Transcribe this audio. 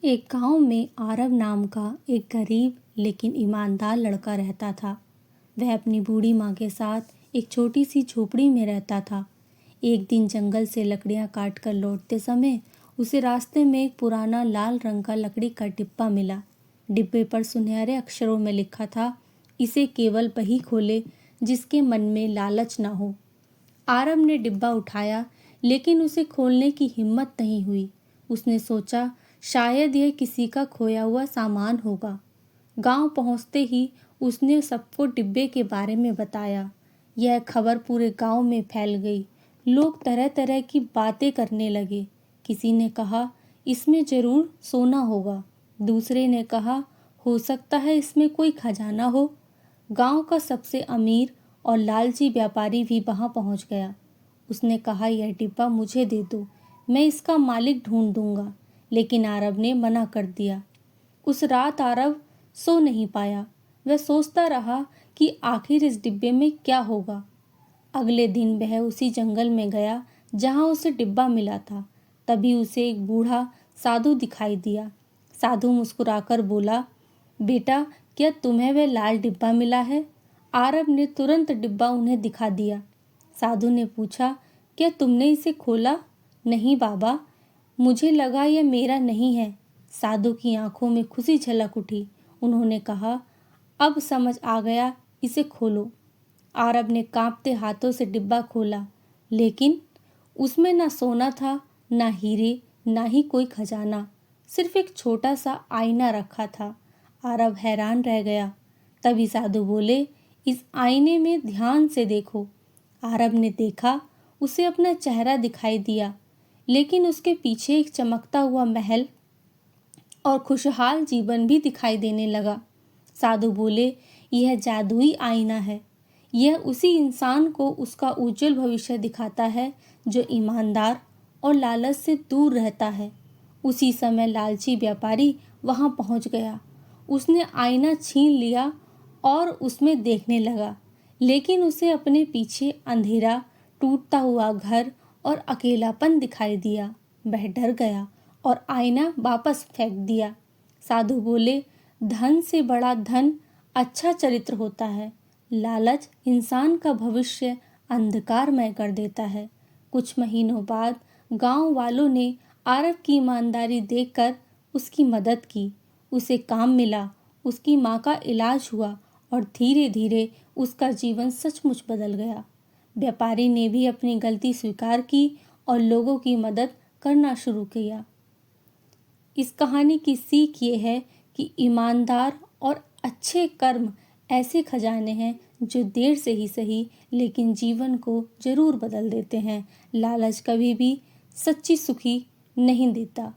एक गांव में आरव नाम का एक गरीब लेकिन ईमानदार लड़का रहता था। वह अपनी बूढ़ी माँ के साथ एक छोटी सी झोपड़ी में रहता था। एक दिन जंगल से लकड़ियाँ काट कर लौटते समय उसे रास्ते में एक पुराना लाल रंग का लकड़ी का डिब्बा मिला। डिब्बे पर सुनहरे अक्षरों में लिखा था, इसे केवल वही खोले जिसके मन में लालच ना हो। आरव ने डिब्बा उठाया लेकिन उसे खोलने की हिम्मत नहीं हुई। उसने सोचा शायद यह किसी का खोया हुआ सामान होगा। गांव पहुंचते ही उसने सबको डिब्बे के बारे में बताया। यह खबर पूरे गांव में फैल गई। लोग तरह तरह की बातें करने लगे। किसी ने कहा इसमें जरूर सोना होगा। दूसरे ने कहा हो सकता है इसमें कोई खजाना हो। गांव का सबसे अमीर और लालची व्यापारी भी वहां पहुंच गया। उसने कहा यह डिब्बा मुझे दे दो, मैं इसका मालिक ढूंढ दूंगा। लेकिन आरव ने मना कर दिया। उस रात आरव सो नहीं पाया। वह सोचता रहा कि आखिर इस डिब्बे में क्या होगा। अगले दिन वह उसी जंगल में गया जहां उसे डिब्बा मिला था। तभी उसे एक बूढ़ा साधु दिखाई दिया। साधु मुस्कुराकर बोला, बेटा क्या तुम्हें वह लाल डिब्बा मिला है? आरव ने तुरंत डिब्बा उन्हें दिखा दिया। साधु ने पूछा, क्या तुमने इसे खोला? नहीं बाबा, मुझे लगा यह मेरा नहीं है। साधु की आंखों में खुशी झलक उठी। उन्होंने कहा, अब समझ आ गया, इसे खोलो। आरव ने कांपते हाथों से डिब्बा खोला, लेकिन उसमें ना सोना था, ना हीरे, ना ही कोई खजाना। सिर्फ एक छोटा सा आईना रखा था। आरव हैरान रह गया। तभी साधु बोले, इस आईने में ध्यान से देखो। आरव ने देखा, उसे अपना चेहरा दिखाई दिया, लेकिन उसके पीछे एक चमकता हुआ महल और खुशहाल जीवन भी दिखाई देने लगा। साधु बोले, यह जादुई आईना है। यह उसी इंसान को उसका उज्जवल भविष्य दिखाता है जो ईमानदार और लालच से दूर रहता है। उसी समय लालची व्यापारी वहां पहुंच गया। उसने आईना छीन लिया और उसमें देखने लगा, लेकिन उसे अपने पीछे अंधेरा, टूटता हुआ घर और अकेलापन दिखाई दिया। वह डर गया और आईना वापस फेंक दिया। साधु बोले, धन से बड़ा धन अच्छा चरित्र होता है। लालच इंसान का भविष्य अंधकारमय कर देता है। कुछ महीनों बाद गांव वालों ने आरव की ईमानदारी देखकर उसकी मदद की। उसे काम मिला, उसकी माँ का इलाज हुआ और धीरे धीरे उसका जीवन सचमुच बदल गया। व्यापारी ने भी अपनी गलती स्वीकार की और लोगों की मदद करना शुरू किया। इस कहानी की सीख ये है कि ईमानदार और अच्छे कर्म ऐसे खजाने हैं जो देर से ही सही लेकिन जीवन को जरूर बदल देते हैं। लालच कभी भी सच्ची सुखी नहीं देता।